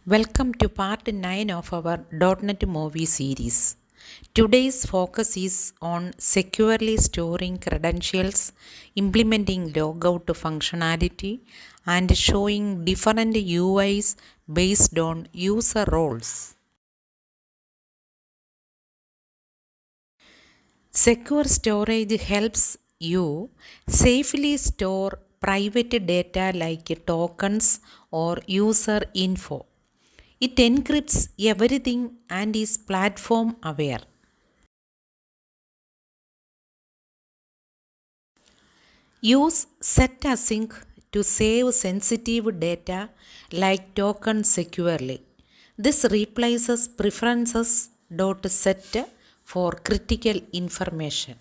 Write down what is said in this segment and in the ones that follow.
Welcome to part 9 of our .NET movie series. Today's focus is on securely storing credentials, implementing logout functionality, and showing different UIs based on user roles. Secure storage helps you safely store private data like tokens or user info. It encrypts everything and is platform aware. Use setAsync to save sensitive data like tokens securely. This replaces preferences.set for critical information.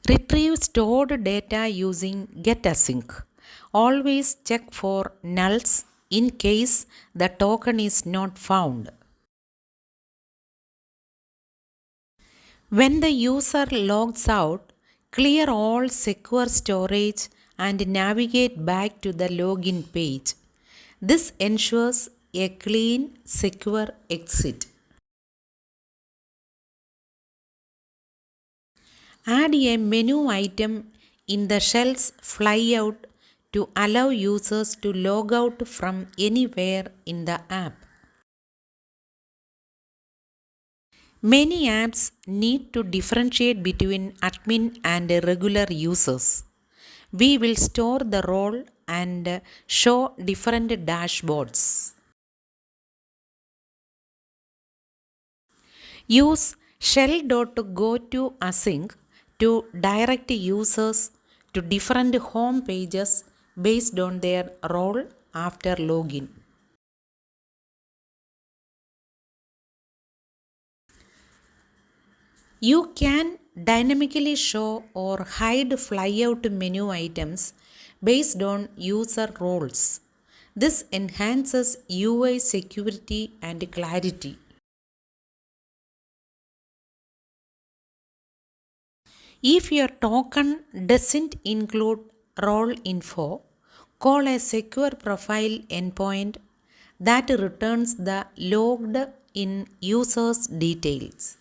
Retrieve stored data using getAsync. Always check for nulls in case the token is not found. When the user logs out, clear all secure storage and navigate back to the login page. This ensures a clean, secure exit. Add a menu item in the shell's flyout to allow users to log out from anywhere in the app. Many apps need to differentiate between admin and regular users. We will store the role and show different dashboards. Use shell.goToAsync to direct users to different home pages based on their role after login. You can dynamically show or hide flyout menu items based on user roles. This enhances UI security and clarity. If your token doesn't include role info, call a secure profile endpoint that returns the logged in user's details.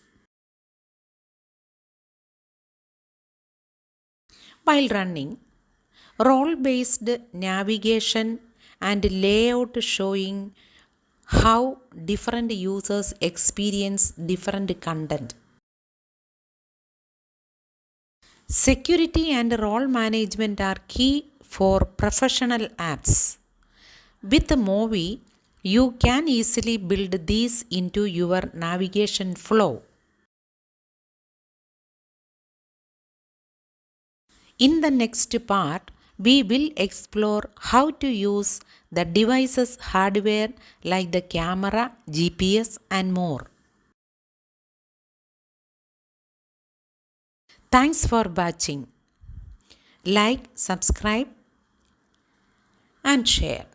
While running, role-based navigation and layout showing how different users experience different content. Security and role management are key for professional apps. With Movi, you can easily build these into your navigation flow. In the next part, we will explore how to use the device's hardware like the camera, GPS, and more. Thanks for watching. Like, subscribe, and share.